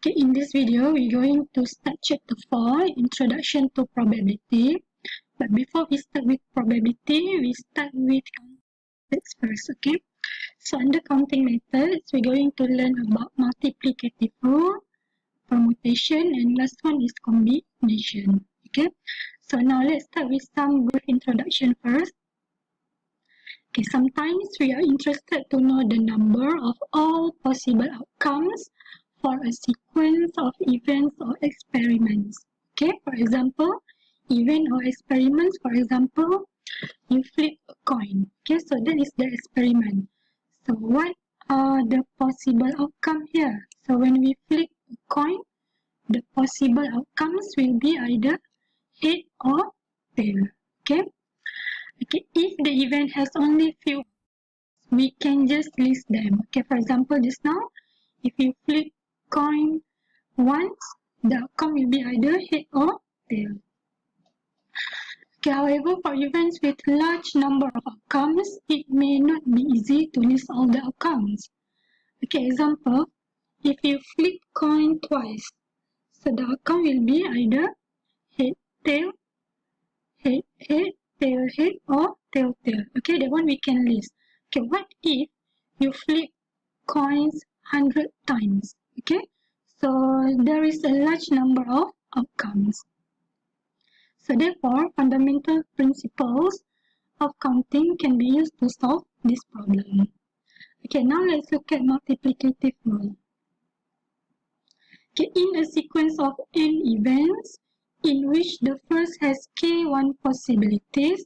Okay, in this video, we're going to start chapter 4, Introduction to Probability. But before we start with probability, we start with counting methods first, okay? So under counting methods, we're going to learn about multiplicative rule, permutation, and last one is combination, okay? So now let's start with some brief introduction first. Okay, sometimes we are interested to know the number of all possible outcomes for a sequence of events or experiments. Okay, for example, event or experiments, for example, you flip a coin. Okay, so that is the experiment. So what are the possible outcomes here? So when we flip a coin, the possible outcomes will be either head or tail. Okay. Okay, if the event has only few, we can just list them. Okay, for example, just now, if you flip coin once, the outcome will be either head or tail. Okay, however, for events with large number of outcomes, it may not be easy to list all the outcomes. Okay, example, if you flip coin twice, so the outcome will be either head, tail, head, head, tail, head, or tail, tail. Okay, that one we can list. Okay, what if you flip coins 100 times? Okay, so there is a large number of outcomes. So therefore, fundamental principles of counting can be used to solve this problem. Okay, now let's look at multiplicative rule. Okay, in a sequence of n events in which the first has k1 possibilities,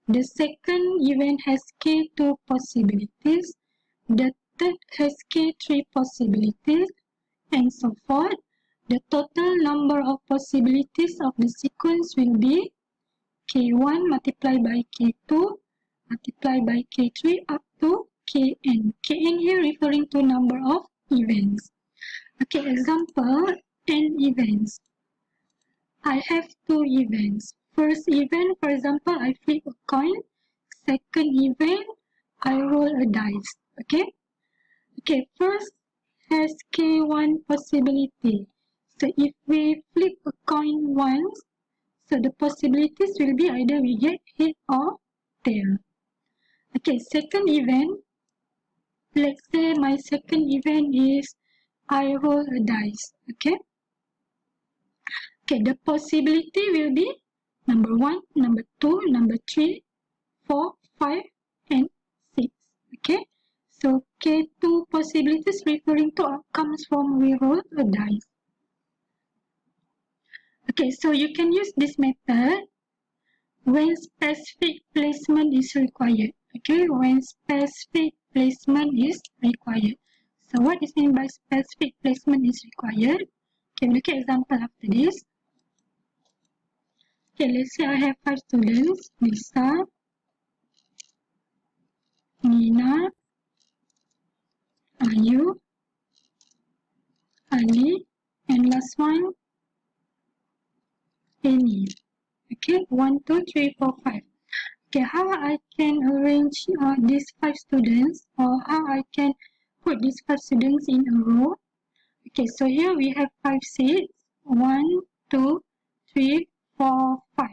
the second event has k2 possibilities, the third has k3 possibilities, and so forth, the total number of possibilities of the sequence will be k1 multiplied by k2 multiplied by k3 up to kn. Kn here referring to number of events. Okay, example, n events. I have two events. First event, for example, I flip a coin. Second event, I roll a dice. Okay? Okay, first has k1 possibility. So if we flip a coin once, so the possibilities will be either we get head or tail. Okay, second event, let's say my second event is I roll a dice. Okay? Okay, the possibility will be number 1, number 2, number 3, 4, 5, and 6. Okay, so K2 possibilities referring to outcomes from we roll a dice. Okay, so you can use this method when specific placement is required. Okay, when specific placement is required. So what is meant by specific placement is required? Okay, look at example after this. Okay, let's say I have 5 students, Lisa, Nina, Ayu, Ali, and last one, Amy. Okay, 1, 2, 3, 4, 5. Okay, how I can arrange these 5 students, or how I can put these 5 students in a row? Okay, so here we have 5 seats, 1, 2, 3, 4, 5.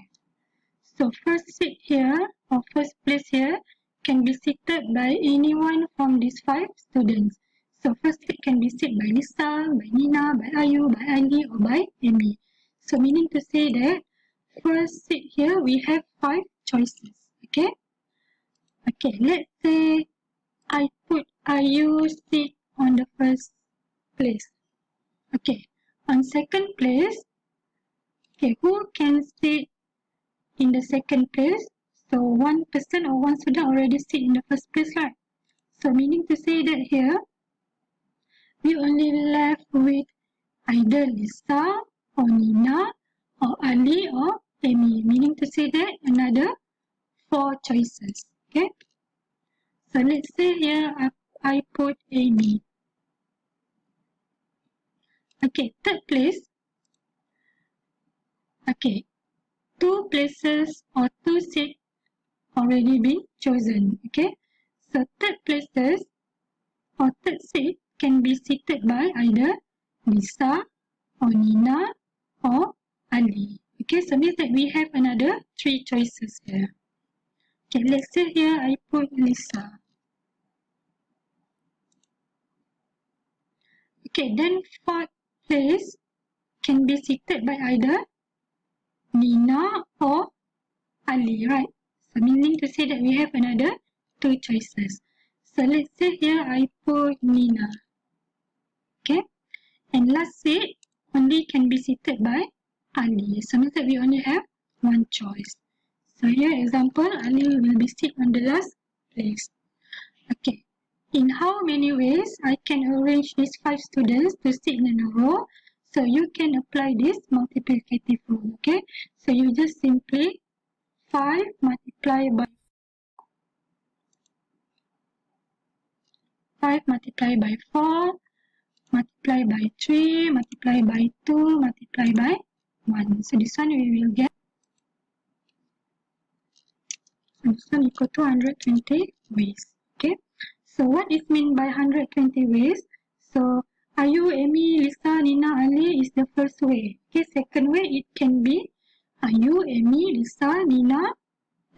So first seat here, or first place here, can be seated by anyone from these 5 students. So first seat can be seated by Lisa, by Nina, by Ayu, by Ali, or by Amy. So meaning to say that first seat here we have 5 choices. Okay? Okay, let's say I put Ayu seat on the first place. Okay, on second place, okay, who can sit in the second place? So one person or one student already sit in the first place, right? So meaning to say that here, we only left with either Lisa or Nina or Ali or Amy. Meaning to say that another 4 choices. Okay. So let's say here I put Amy. Okay, third place. Okay, 2 places or 2 seats already been chosen. Okay, so third places or third seat can be seated by either Lisa or Nina or Ali. Okay, so means that we have another 3 choices here. Okay, let's say here I put Lisa. Okay, then 4th place can be seated by either Nina or Ali, right? So meaning to say that we have another 2 choices. So let's say here I put Nina. Okay, and last seat only can be seated by Ali. So means that we only have 1 choice. So here example, Ali will be seated on the last place. Okay, in how many ways I can arrange these 5 students to sit in a row? So you can apply this multiplicative rule. Okay, so you just simply 5 multiplied by 5 multiplied by 4 multiply by 3 multiply by 2 multiply by 1. So this one we will get, so this one equal to 120 ways. Okay, so what is meant by 120 ways? So Ayu, Amy, Lisa, Nina, Ali is the first way. Okay, second way it can be Ayu, Amy, Lisa, Nina.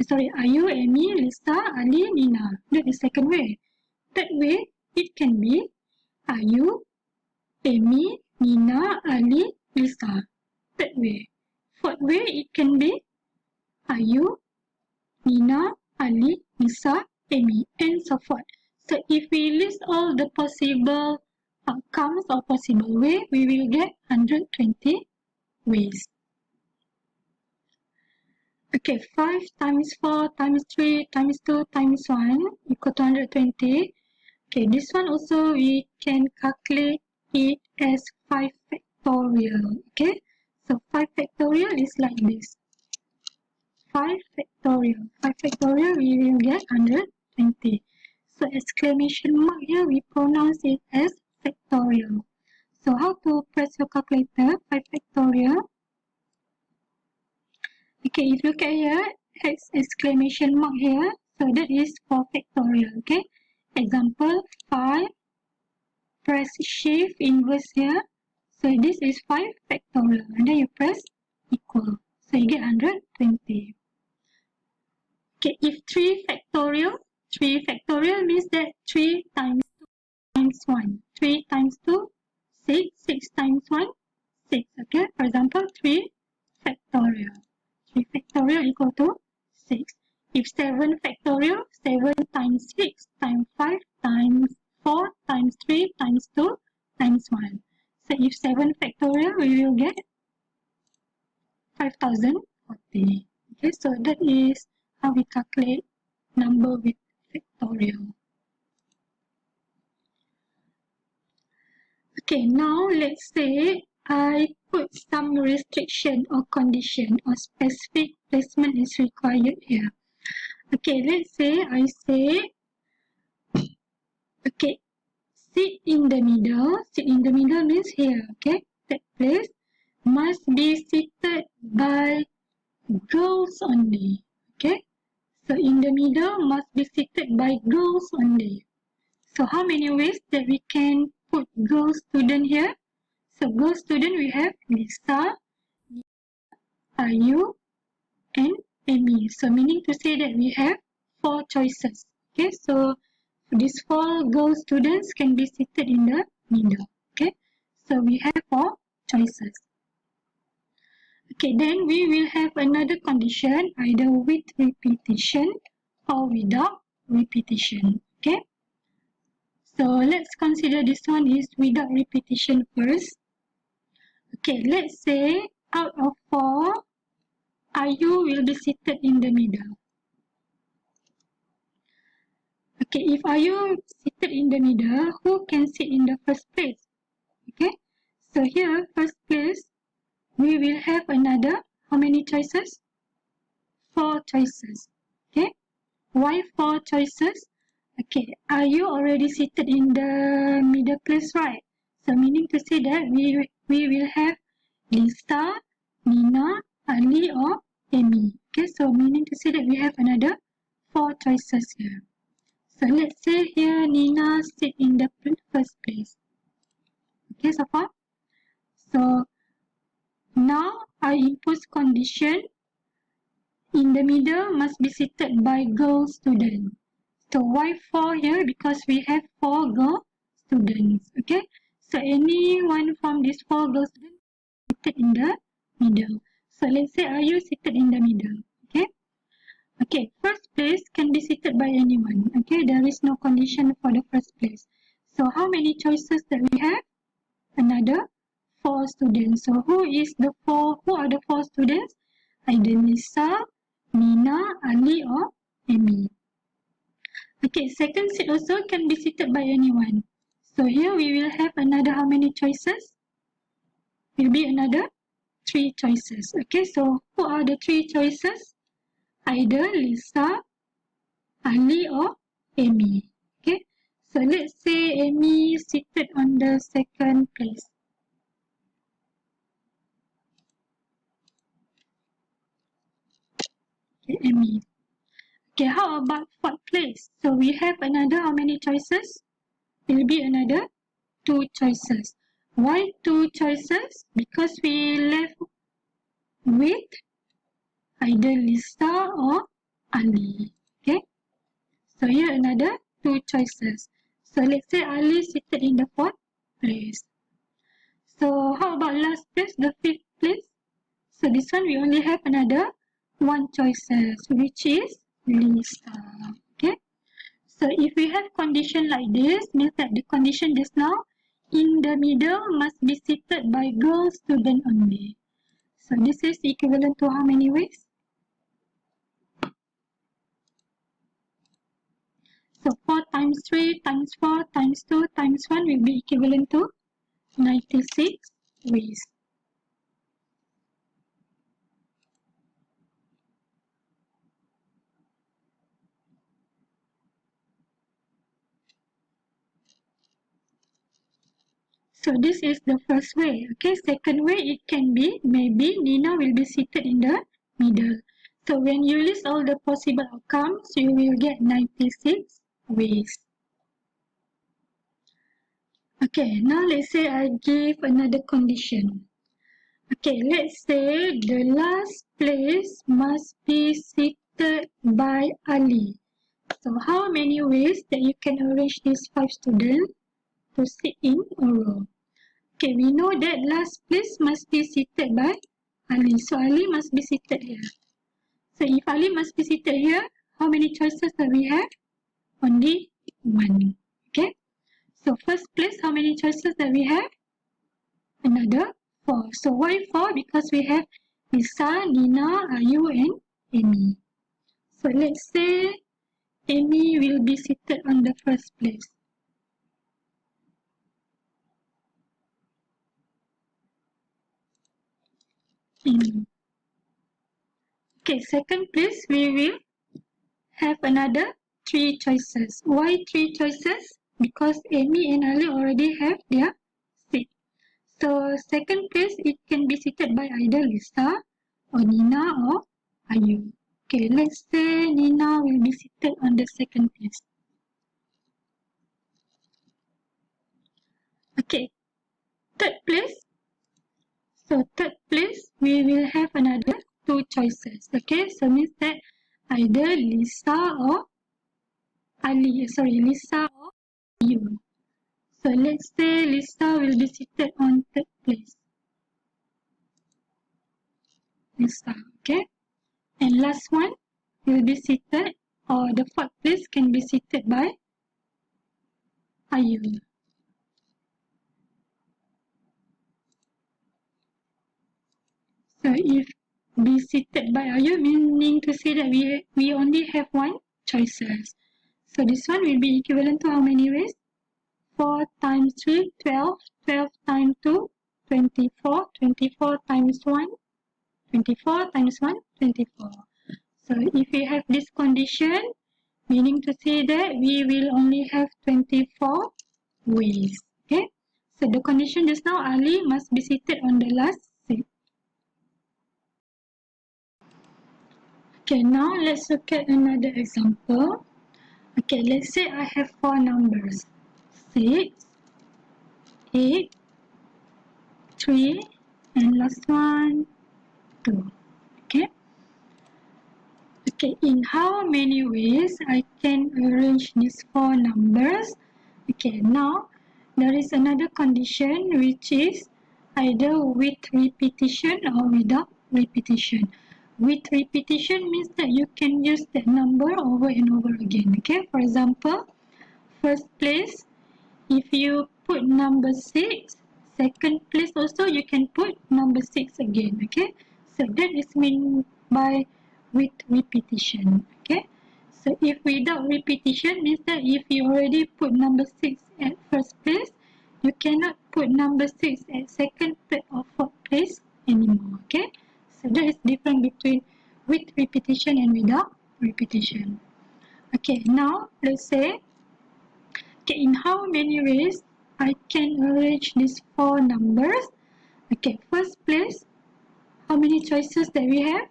Ayu, Amy, Lisa, Ali, Nina. That is second way. Third way it can be Ayu, Amy, Nina, Ali, Lisa. Third way. Fourth way it can be Ayu, Nina, Ali, Lisa, Amy, and so forth. So if we list all the possible outcomes or possible way, we will get 120 ways. Okay, 5 times 4 times 3 times 2 times 1 equal to 120. Okay, this one also we can calculate it as 5 factorial. Okay, so 5 factorial is like this. 5 factorial. 5 factorial we will get 120. So exclamation mark here we pronounce it as factorial. So how to press your calculator? 5 factorial. Okay, if you look at here, exclamation mark here. So that is for factorial. Okay. Example 5. Press shift inverse here. So this is 5 factorial. And then you press equal. So you get 120. Okay, if 3 factorial means that 3 times 2 times 1. 3 times 2, 6. 6 times 1, 6. Okay, for example, 3 factorial. 3 factorial equal to 6. If 7 factorial, 7 times 6 times 5 times 4 times 3 times 2 times 1. So if 7 factorial, we will get 5040. Okay, so that is how we calculate number with factorial. Okay, now let's say I put some restriction or condition or specific placement is required here. Okay, let's say I say, okay, sit in the middle. Sit in the middle means here, okay, that place must be seated by girls only. Okay, so in the middle must be seated by girls only. So how many ways that we can put girl student here? So girl student we have Lisa, Ayu, and Amy. So meaning to say that we have 4 choices. Okay, so these 4 girl students can be seated in the middle. Okay, so we have 4 choices. Okay, then we will have another condition either with repetition or without repetition. Okay, so let's consider this one is without repetition first. Okay, let's say out of 4, Ayu will be seated in the middle. Okay, if Ayu seated in the middle, who can sit in the first place? Okay, so here, first place, we will have another, how many choices? 4 choices. Okay, why 4 choices? Okay, Ayu already seated in the middle place, right? So meaning to say that we will have Lisa, Nina, Ali or Amy. Okay, so meaning to say that we have another 4 choices here. So let's say here Nina sit in the first place. Okay, so far. So now I impose condition in the middle must be seated by girl student. So why 4 here? Because we have 4 girl students. Okay. So any one from these 4 girl students seated in the middle. So let's say are you seated in the middle? Okay. Okay. First place can be seated by anyone. Okay. There is no condition for the first place. So how many choices that we have? Another 4 students. So who are the 4 students? Either Lisa, Nina, Ali or Amy. Okay, second seat also can be seated by anyone. So here we will have another how many choices? Will be another 3 choices. Okay, so who are the 3 choices? Either Lisa, Ali or Amy. Okay, so let's say Amy is seated on the second place. Okay, Amy. Okay, how about fourth place? So we have another how many choices? Will be another 2 choices. Why 2 choices? Because we left with either Lisa or Ali. Okay. So here another 2 choices. So let's say Ali seated in the fourth place. So how about last place, the fifth place? So this one we only have another 1 choices, which is Lisa. Okay. So if we have condition like this, means that the condition just now in the middle must be seated by girl student only. So this is equivalent to how many ways? So 4 times 3 times 4 times 2 times 1 will be equivalent to 96 ways. So this is the first way. Okay, second way it can be maybe Nina will be seated in the middle. So when you list all the possible outcomes, you will get 96 ways. Okay, now let's say I give another condition. Okay, let's say the last place must be seated by Ali. So how many ways that you can arrange these 5 students to sit in a row? Okay, we know that last place must be seated by Ali. So Ali must be seated here. So if Ali must be seated here, how many choices that we have? Only 1. Okay. So first place, how many choices that we have? Another 4. So why 4? Because we have Lisa, Nina, Ayu and Amy. So let's say Amy will be seated on the first place. Amy. Okay, second place we will have another 3 choices. Why 3 choices? Because Amy and Ali already have their seat. So second place it can be seated by either Lisa or Nina or Ayu. Okay, let's say Nina will be seated on the second place. Okay, third place. So third place we will have another 2 choices. Okay, so means that either Lisa or Lisa or Ayu. So let's say Lisa will be seated on third place. Lisa, okay? And last one will be seated, or the fourth place can be seated by Ayu. So if be seated by Ayu, meaning to say that we only have 1 choices. So this one will be equivalent to how many ways? 4 times 3, 12. 12 times 2, 24. 24 times 1, 24 times 1, 24. So if we have this condition, meaning to say that we will only have 24 ways. Okay. So the condition just now, Ali must be seated on the last seat. Okay, now let's look at another example. Okay, let's say I have 4 numbers. 6, 8, 3, and last one 2. Okay. Okay, in how many ways I can arrange these four numbers? Okay, now there is another condition which is either with repetition or without repetition. With repetition means that you can use that number over and over again. Okay, for example, first place, if you put number 6, second place also you can put number 6 again. Okay, so that is meant by with repetition. Okay, so if without repetition means that if you already put number 6 at first place, you cannot put number 6 at second, third or fourth place anymore. Okay, so that is different between with repetition and without repetition. Okay, now let's say, okay, in how many ways I can arrange these four numbers? Okay, first place, how many choices that we have?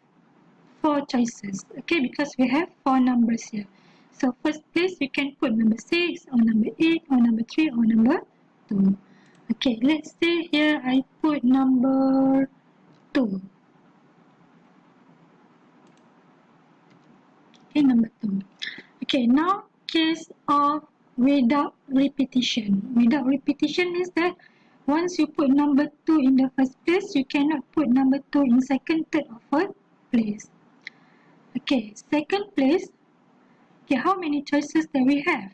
Four choices. Okay, because we have four numbers here. So first place, we can put number 6 or number 8 or number 3 or number 2. Okay, let's say here I put number 2. Okay, number 2. Okay, now case of without repetition. Without repetition means that once you put number 2 in the first place, you cannot put number 2 in second, third or fourth place. Okay, second place. Okay, how many choices that we have?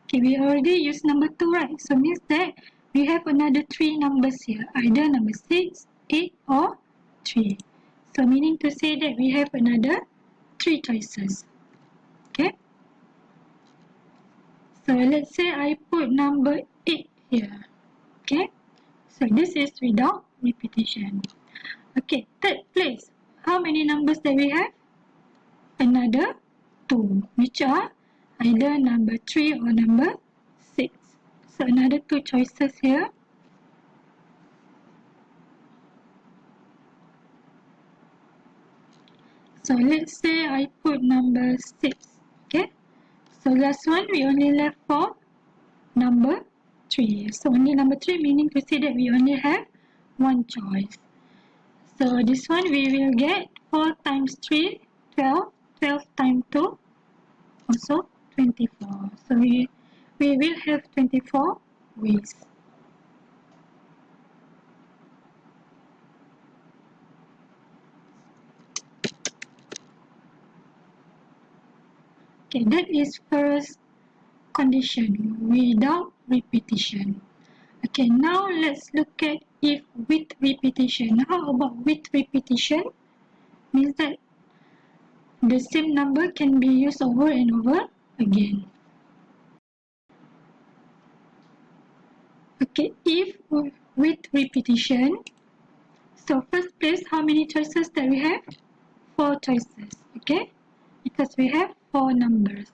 Okay, we already used number 2, right? So means that we have another 3 numbers here, either number 6, 8 or 3. So meaning to say that we have another 3 choices. Okay. So let's say I put number 8 here. Okay. So this is without repetition. Okay, third place. How many numbers that we have? Another 2, which are either number 3 or number 6. So another 2 choices here. So let's say I put number 6. Okay. So last one we only left for number 3. So only number 3 meaning to say that we only have one choice. So this one we will get 4 times 3, 12. 12 times 2, also 24. So we will have 24 ways. Okay, that is first condition, without repetition. Okay, now let's look at if with repetition. How about with repetition? Means that the same number can be used over and over again. Okay, if with repetition, so first place, how many choices that we have? 4 choices, okay? Because we have 4 numbers.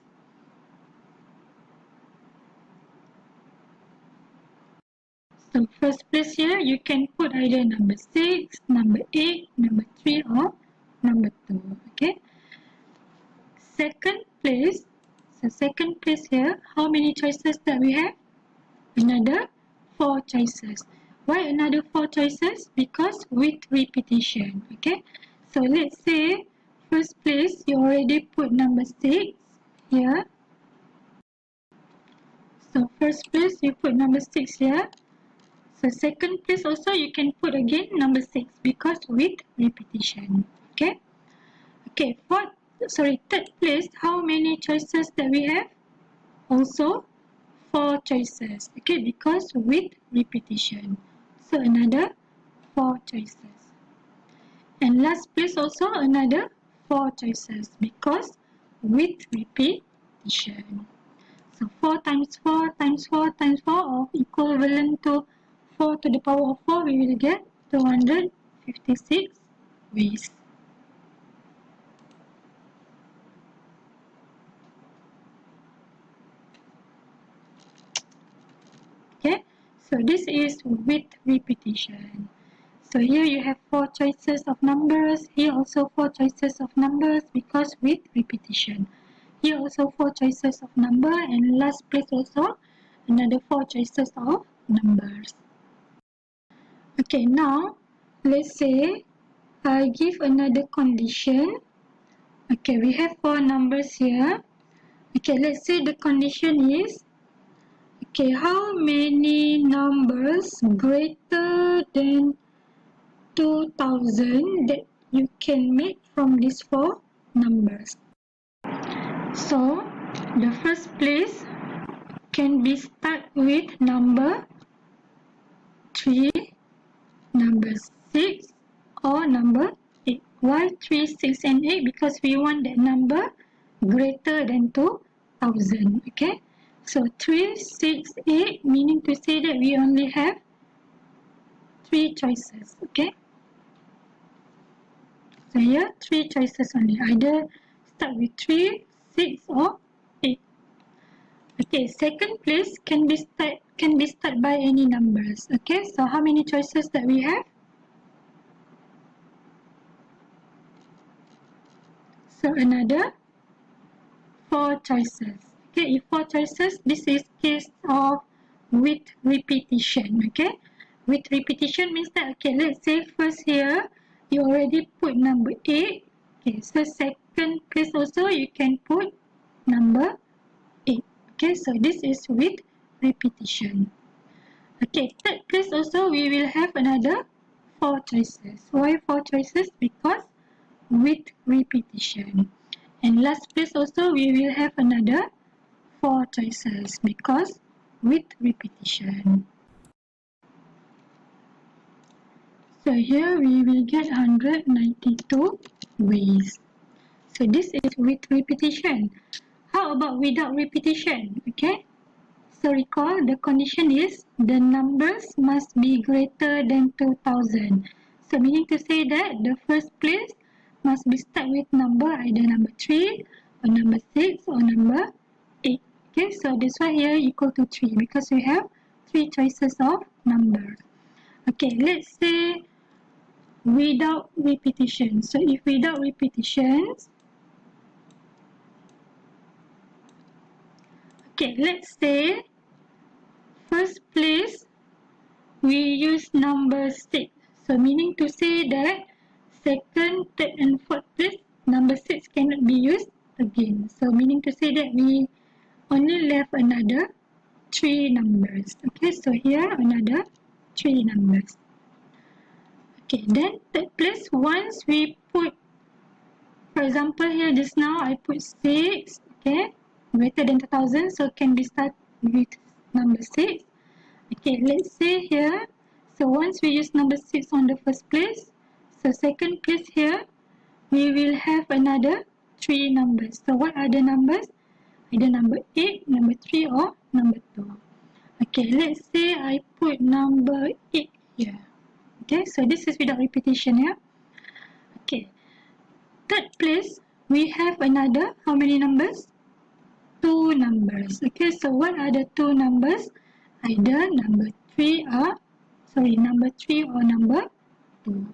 So first place here, you can put either number 6, number 8, number 3 or number 2, okay? Second place, so second place here, how many choices that we have? Another 4 choices. Why another 4 choices? Because with repetition, okay? So let's say first place you already put number 6 here. So first place you put number 6 here. So second place also you can put again number 6 because with repetition, okay? Okay, third place, how many choices that we have? Also 4 choices, okay, because with repetition. So another 4 choices. And last place also another 4 choices because with repetition. So 4 times 4 times 4 times 4 or equivalent to 4 to the power of 4, we will get 256 ways. Okay, so this is with repetition. So here you have 4 choices of numbers, here also 4 choices of numbers because with repetition. Here also 4 choices of number and last place also another 4 choices of numbers. Okay, now let's say I give another condition. Okay, we have 4 numbers here. Okay, let's say the condition is, okay, how many numbers greater than 2000 that you can make from these 4 numbers? So, the first place can be start with number 3, number 6, or number 8. Why 3, 6 and 8? Because we want that number greater than 2000. Okay, so 3, 6, 8, meaning to say that we only have 3 choices. Okay, so here 3 choices only, either start with 3, 6 or 8. Okay, second place can be start by any numbers. Okay, so how many choices that we have? So another 4 choices. Okay, if 4 choices, this is case of with repetition. Okay, with repetition means that, okay, let's say first here you already put number 8. Okay, so second place also you can put number 8. Okay, so this is with repetition. Okay, third place also we will have another 4 choices. Why 4 choices? Because with repetition. And last place also we will have another 4 choices because with repetition. So here we will get 192 ways. So this is with repetition. How about without repetition? Okay, so recall the condition is the numbers must be greater than 2000. So meaning to say that the first place must be start with number, either number 3 or number 6 or number 8. Okay, so that's why here equal to 3 because we have 3 choices of numbers. Okay, let's say without repetition. So if without repetitions, okay, let's say first place we use number 6. So meaning to say that second, third and fourth place, number 6 cannot be used again. So meaning to say that we only left another 3 numbers. Okay, so here another 3 numbers. Okay, then third place, once we put, for example here just now I put 6, okay, greater than 2000, so can be start with number 6. Okay, let's say here, so once we use number 6 on the first place, so second place here, we will have another 3 numbers. So what are the numbers? Either number 8, number 3 or number 2. Okay, let's say I put number 8 here. Okay, so this is without repetition, yeah. Okay, third place, we have another, how many numbers? 2 numbers. Okay, so what are the 2 numbers? Either number 3 or, number 3 or number 2.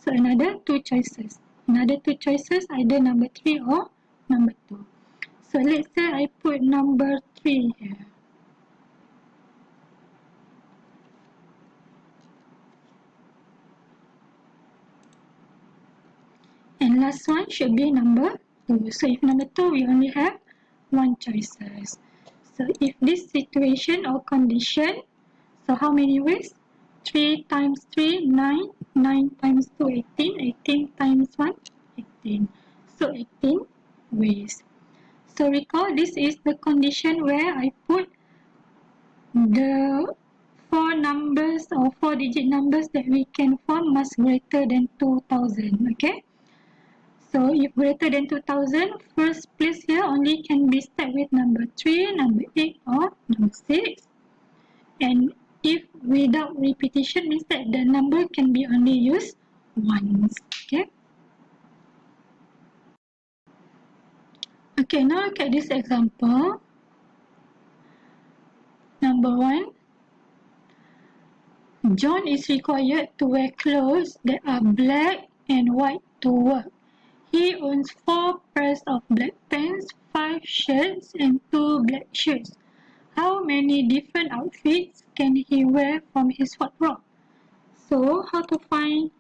So another 2 choices. Another 2 choices, either number 3 or number 2. So let's say I put number 3 here. And last one should be number 2. So if number 2, we only have 1 choices. So if this situation or condition, so how many ways? 3 times 3, 9. 9 times 2, 18. 18 times 1, 18. So 18 ways. So recall this is the condition where I put the 4 numbers or 4 digit numbers that we can form must greater than 2000. Okay. So if greater than 2000, first place here only can be start with number 3, number 8 or number 6. And if without repetition means that the number can be only used once. Okay. Okay, now look at this example. Number 1. John is required to wear clothes that are black and white to work. He owns 4 pairs of black pants, 5 shirts and 2 black shoes. How many different outfits can he wear from his wardrobe? So how to find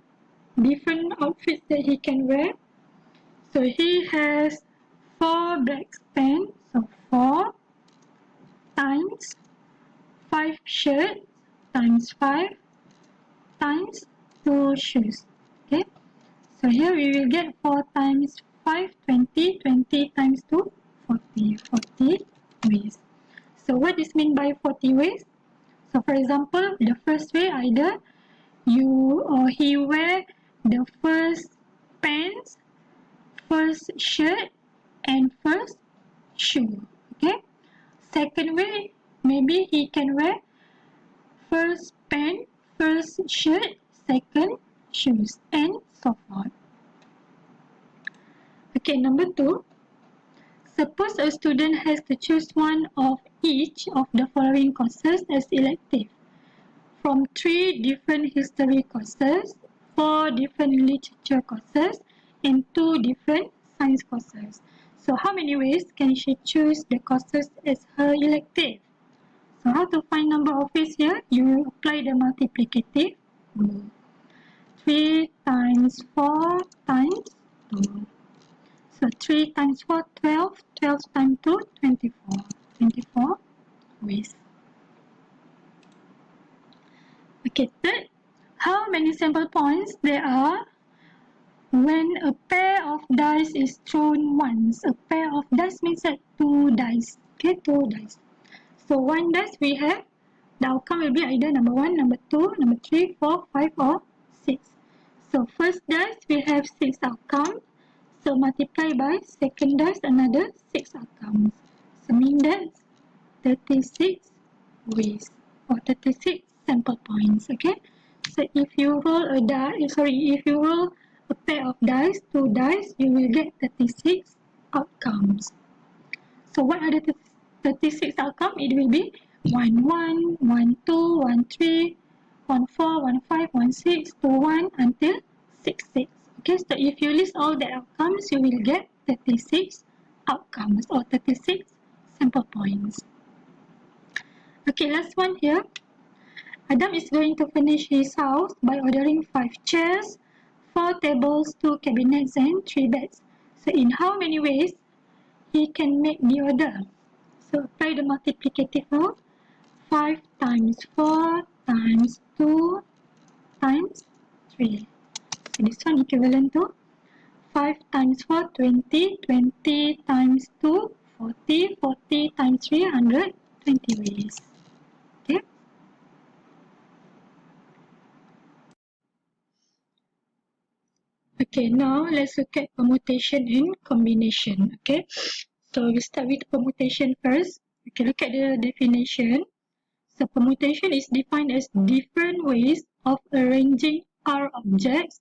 different outfits that he can wear? So he has 4 black pants, so 4 times 5 shirts times 5 times 2 shoes. Okay, so here we will get 4 times 5, 20, 20 times 2, 40, 40 waist. So what is meant by 40 waist? So for example, the first way, either you or he wear the first pants, first shirt and first shoe. Okay, second way, maybe he can wear first pant, first shirt, second shoes, and so forth. Okay, number 2, suppose a student has to choose one of each of the following courses as elective from 3 different history courses, 4 different literature courses, and 2 different science courses. So how many ways can she choose the courses as her elective? So how to find number of ways here? You apply the multiplicative rule. 3 times 4 times 2. So 3 times 4, 12. 12 times 2, 24. 24 ways. Okay, third, how many sample points there are when a pair of dice is thrown once? A pair of dice means that 2 dice. Okay, 2 dice. So 1 dice we have, the outcome will be either number 1, number 2, number 3, 4, 5 or 6. So first dice we have 6 outcomes. So multiply by second dice another 6 outcomes. So mean that's 36 ways or 36 sample points. Okay. So if you roll a if you roll a pair of dice, 2 dice, you will get 36 outcomes. So what are the 36 outcomes? It will be 1, 1, 1, 2, 1, 3, 1, 4, 1, 5, 1, 6, 2, 1 until 6, 6. Okay, so if you list all the outcomes, you will get 36 outcomes or 36 sample points. Okay, last one here. Adam is going to furnish his house by ordering 5 chairs, 4 tables, 2 cabinets and 3 beds. So in how many ways he can make the order? So apply the multiplicative rule. 5 times 4 times 2 times 3. So this one equivalent to 5 times 4, 20, 20 times 2, 40, 40 times 3, 120 ways. Okay. Okay, now let's look at permutation and combination. Okay, so we start with permutation first. Okay, look at the definition. So permutation is defined as different ways of arranging R objects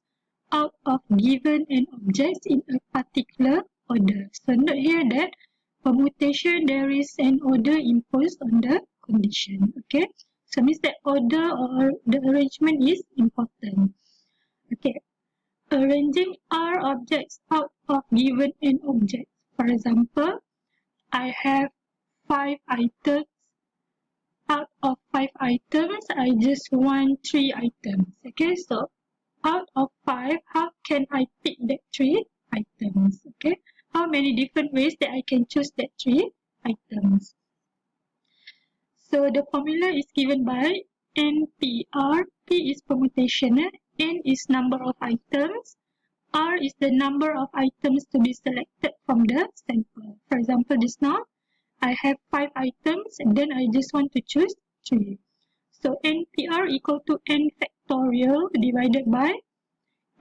out of given n objects in a particular order. So note here that permutation, there is an order imposed on the condition. Okay, so means that order or the arrangement is important. Okay, arranging R objects out of given n objects. For example, I have 5 items. Out of 5 items, I just want 3 items. Okay, so out of 5, how can I pick that 3 items? Okay, how many different ways that I can choose that 3 items? So the formula is given by NPR. P is permutation, N is number of items, R is the number of items to be selected from the sample. For example, just now, I have 5 items and then I just want to choose 3. So NPR equal to N factorial divided by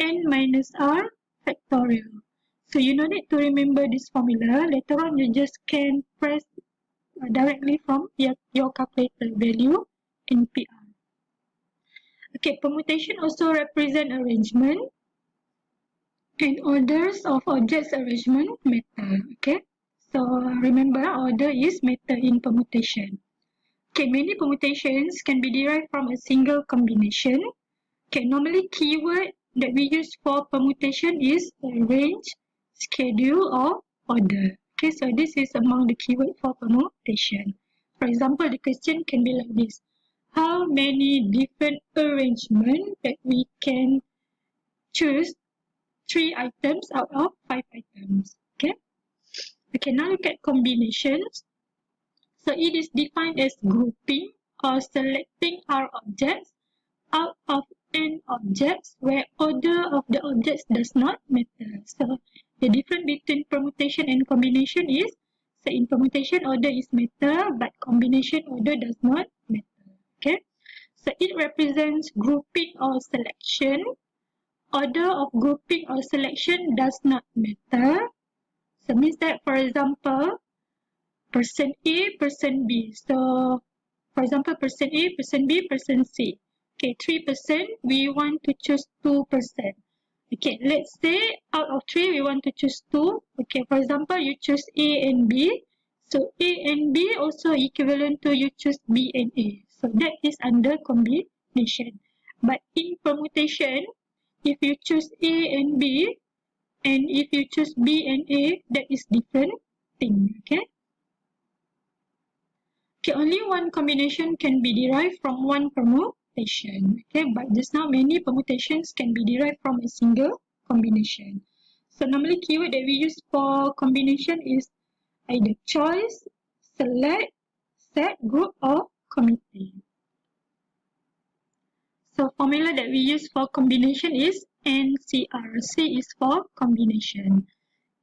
N minus R factorial. So you no need to remember this formula. Later on, you just can press directly from your calculator value NPR. Okay, permutation also represent arrangement and orders of objects arrangement method. Okay, so remember order is method in permutation. Okay, many permutations can be derived from a single combination. Okay, normally keyword that we use for permutation is range, schedule or order. Okay, so this is among the keyword for permutation. For example, the question can be like this. how many different arrangements that we can choose 3 items out of 5 items. Okay, now look at combinations. So it is defined as grouping or selecting R objects out of N objects where order of the objects does not matter. So the difference between permutation and combination is, so in permutation order is matter, but combination order does not matter. Okay, so it represents grouping or selection. Order of grouping or selection does not matter. So means that, for example, person A, person B. So, for example, person A, person B, person C. Okay, 3%, we want to choose 2%. Okay, let's say out of 3, we want to choose 2. Okay, for example, you choose A and B. So, A and B also equivalent to you choose B and A. So, that is under combination. But in permutation, if you choose A and B, and if you choose B and A, that is different thing. Okay, only one combination can be derived from one permutation. Okay, but just now many permutations can be derived from a single combination. So normally keyword that we use for combination is either choice, select, set, group, or committee. So formula that we use for combination is NCR. C is for combination.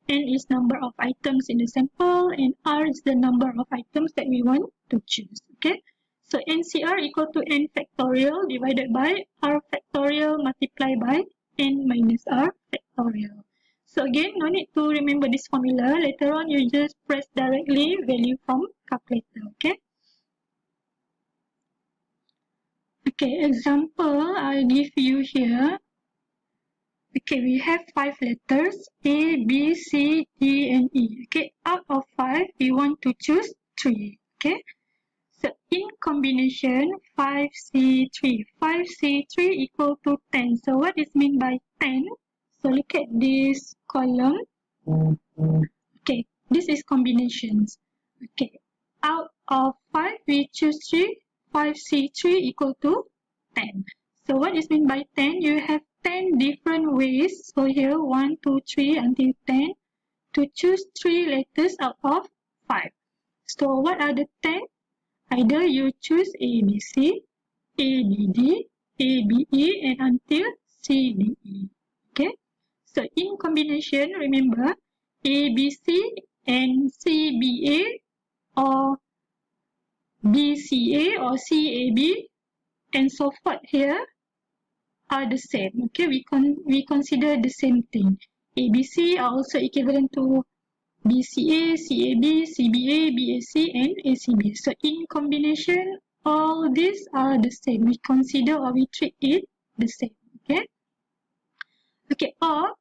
N is number of items in the sample, and R is the number of items that we want to choose. Okay, so NCR equal to N factorial divided by R factorial multiplied by N minus R factorial. So again, no need to remember this formula. Later on, you just press directly value from calculator. Okay, example I give you here. Okay, we have 5 letters A, B, C, D, and E. Okay, out of 5, we want to choose 3. Okay, so in combination, 5C3. 5C3 equal to 10. So what is meant by 10? So look at this column. Okay, this is combinations. Okay, out of 5, we choose 3. 5C3 equal to 10. So what is meant by 10? You have 10 different ways. So here 1, 2, 3 until 10 to choose 3 letters out of 5. So what are the 10? Either you choose A, B, C, A, B, D, A, B, E, and until C, D, E. Okay. So in combination, remember A, B, C and C, B, A, or B, C, A, or C, A, B, and so forth here are the same. Okay, we consider the same thing. ABC are also equivalent to BCA, CAB, CBA, BAC, and ACB. So in combination, all these are the same. We consider or we treat it the same. Okay, or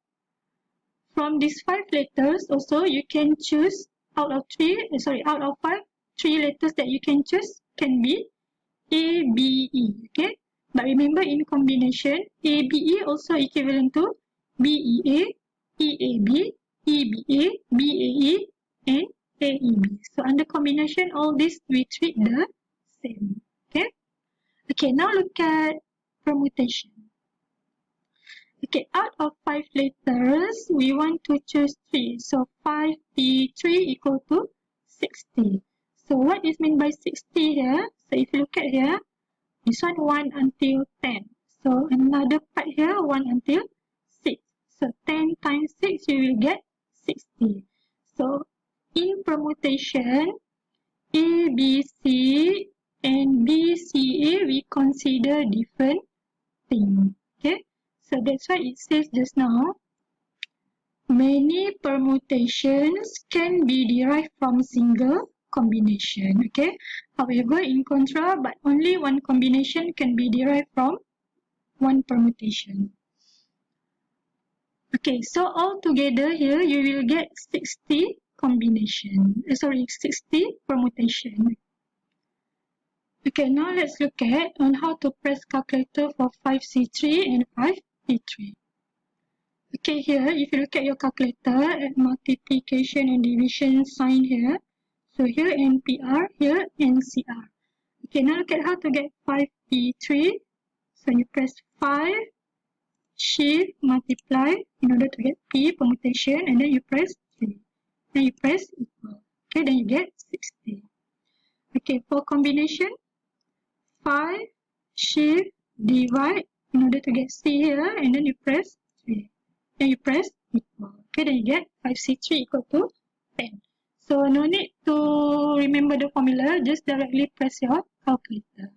from these 5 letters also you can choose out of 5, 3 letters that you can choose can be A, B, E. Okay, but remember in combination, A, B, E also equivalent to B, E, A, E, A, B, E, B, A, B, A, E, and A, E, B. So under combination, all these we treat the same. Okay, now look at permutation. Okay, out of 5 letters, we want to choose 3. So 5P3 equal to 60. So what is meant by 60 here? So if you look at here, this one 1 until 10. So another part here 1 until 6. So 10 times 6 you will get 60. So in permutation, A, B, C and B, C, A we consider different things. Okay, so that's why it says just now, many permutations can be derived from single combination. Okay, however, in contra, but only one combination can be derived from one permutation. Okay, so altogether here you will get 60 combination. 60 permutation. Okay, now let's look at on how to press calculator for 5C3 and 5P3. Okay, here if you look at your calculator at multiplication and division sign here. So here NPR, here NCR. Okay, now look at how to get 5p3. So you press 5, shift, multiply in order to get p permutation, and then you press 3. Then you press equal. Okay, then you get 60. Okay, for combination, 5, shift, divide in order to get c here, and then you press 3. Then you press equal. Okay, then you get 5c3 equal to 10. So no need to remember the formula, just directly press your calculator.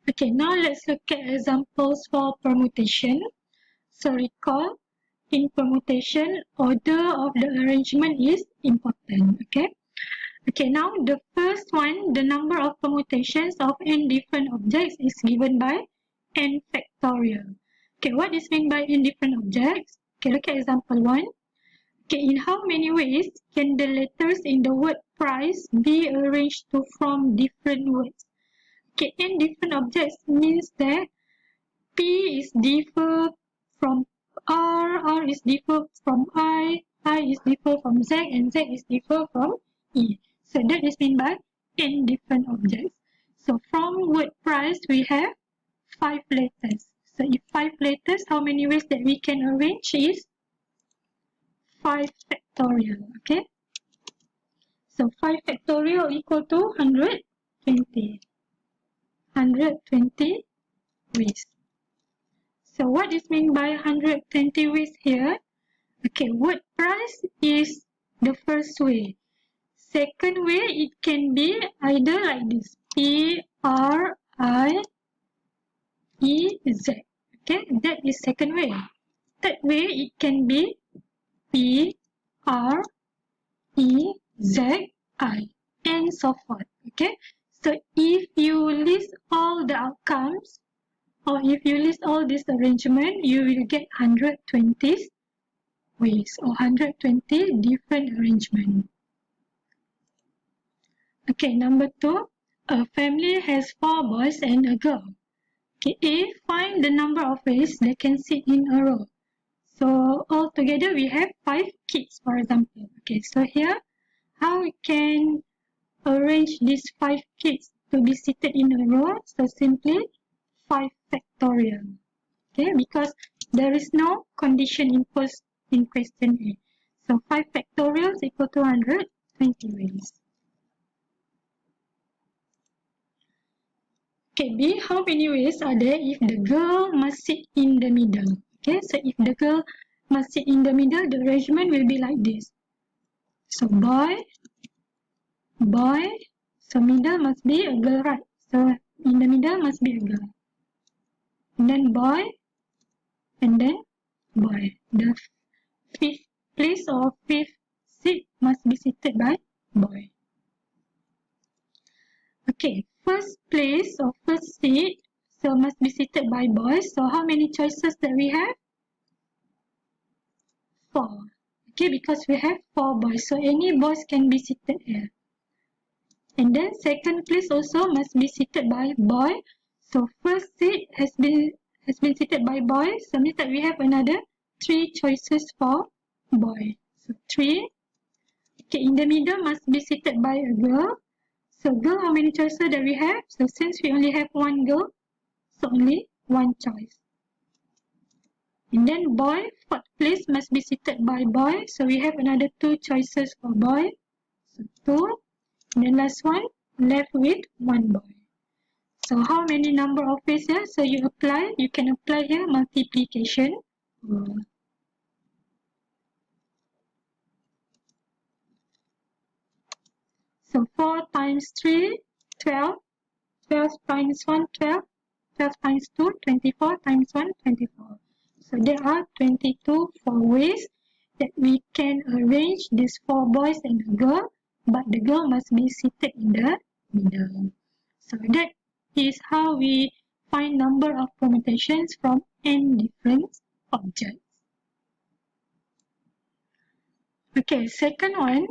Okay, now let's look at examples for permutation. So recall, in permutation, order of the arrangement is important. Okay, now the first one, the number of permutations of n different objects is given by n factorial. Okay, what is meant by n different objects? Okay, look at example 1. Okay, in how many ways can the letters in the word price be arranged to form different words? Okay, n different objects means that P is differ from R is differ from I is differ from Z, and Z is differ from E. So that is meant by n different objects. So from word price, we have 5 letters. So if 5 letters, how many ways that we can arrange is 5 factorial. Okay. So 5 factorial equal to 120. 120 ways. So what is meant by 120 ways here? Okay, word price is the first way. Second way, it can be either like this. P, R, I, E, Z. Okay, that is second way. Third way, it can be P, R, E, Z, I, and so forth. Okay, so if you list all the outcomes, or if you list all this arrangement, you will get 120 ways or 120 different arrangements. Okay, number 2, a family has 4 boys and a girl. Okay, A, find the number of ways they can sit in a row. So altogether we have 5 kids, for example. Okay, so here, how we can arrange these 5 kids to be seated in a row? So simply 5 factorial. Okay, because there is no condition imposed in question A. So 5 factorial is equal to 120 ways. Okay, B, how many ways are there if the girl must sit in the middle? Okay, so if the girl must sit in the middle, the arrangement will be like this. So boy, so middle must be a girl, right? So in the middle must be a girl. And then boy, and then boy. The fifth place or fifth seat must be seated by boy. Okay, first place or first seat, so must be seated by boys. So how many choices that we have? 4. Okay, because we have 4 boys, so any boys can be seated here. And then second place also must be seated by boy. So first seat has been seated by boy, so means that we have another 3 choices for boy. So 3. Okay, in the middle must be seated by a girl. So girl, how many choices that we have? So since we only have 1 girl, so only 1 choice. And then boy, fourth place must be seated by boy. So we have another 2 choices for boy. So 2. And then last one, left with 1 boy. So how many number of ways here? So you can apply here multiplication. So 4 times 3, 12. 12 times 1, 12. 12 times 2, 24 times 1, 24. So there are 22 ways that we can arrange these 4 boys and a girl, but the girl must be seated in the middle. So that is how we find number of permutations from n different objects. Okay, second one,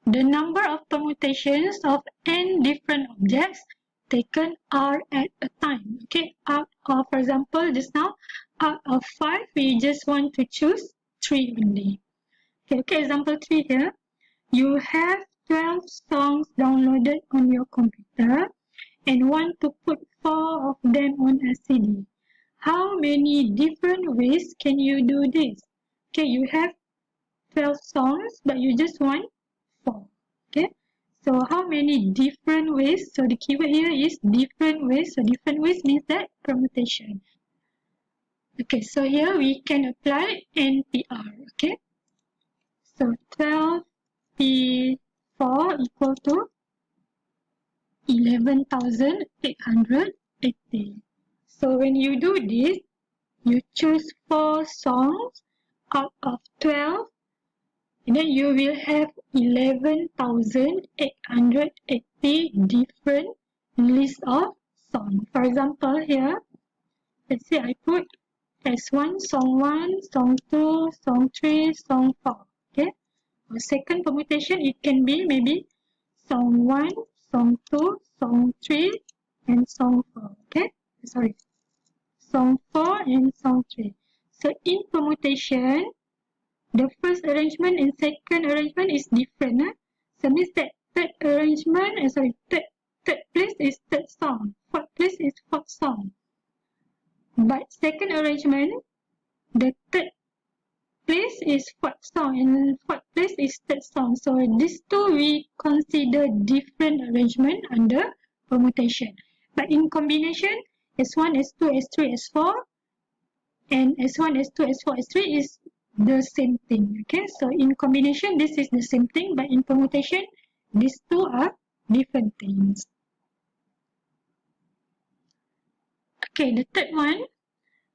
the number of permutations of n different objects taken are at a time. Okay, out of, for example, just now, out of 5, we just want to choose 3 only. Okay, example 3 here. You have 12 songs downloaded on your computer and want to put 4 of them on a CD. How many different ways can you do this? Okay, you have 12 songs, but you just want 4. Okay, so how many different ways? So the keyword here is different ways. So different ways means that permutation. Okay, so here we can apply NPR. Okay, so 12P4 equal to 11,880. So when you do this, you choose 4 songs out of 12, and then you will have 11,880 different list of songs. For example, here, let's say I put S1, song 1, song 2, song 3, song 4. Okay. For second permutation, it can be maybe song 1, song 2, song 3, and song 4. Okay. Sorry. Song 4 and song 3. So in permutation, the first arrangement and second arrangement is different. So means that third place is third song. Fourth place is fourth song. But second arrangement, the third place is fourth song and fourth place is third song. So these two we consider different arrangement under permutation. But in combination, S1, S2, S3, S4 and S1, S2, S4, S3 is the same thing. Okay, so in combination this is the same thing, but in permutation these two are different things. Okay, the third one,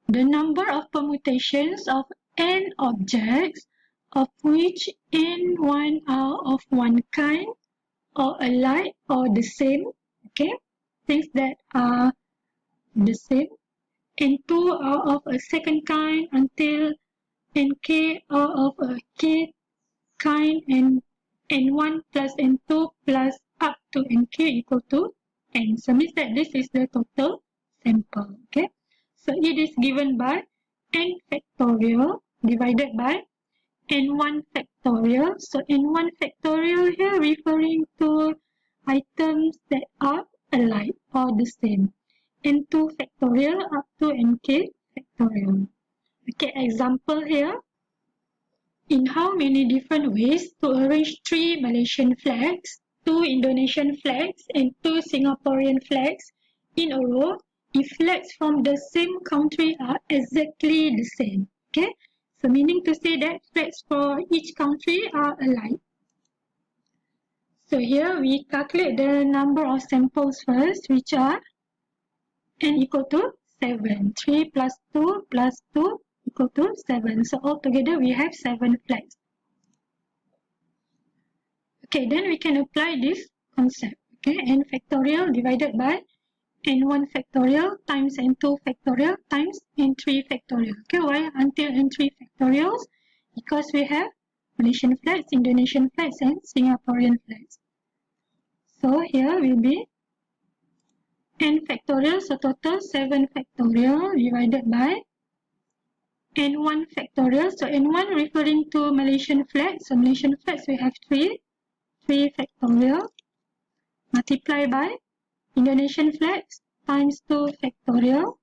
the number of permutations of n objects of which n1 are of one kind or alike or the same. Okay, things that are the same, and 2 are of a second kind until nk are of a k kind, and n1 plus n2 plus up to nk equal to n. So means that this is the total sample. Okay, so it is given by n factorial divided by n1 factorial. So n1 factorial here referring to items that are alike or the same. N2 factorial up to nk factorial. Okay, example here. In how many different ways to arrange 3 Malaysian flags, 2 Indonesian flags, and 2 Singaporean flags in a row if flags from the same country are exactly the same? Okay, so meaning to say that flags for each country are alike. So here we calculate the number of samples first, which are n equal to 7. 3 plus 2 plus 2 equal to 7. So altogether we have 7 flags. Okay, then we can apply this concept. Okay, n factorial divided by n1 factorial times n2 factorial times n3 factorial. Okay, why until n3 factorials? Because we have Malaysian flags, Indonesian flags, and Singaporean flags. So here will be n factorial, so total 7 factorial divided by n1 factorial. So n1 referring to Malaysian flags. So Malaysian flags we have 3 factorial multiply by Indonesian flags times 2 factorial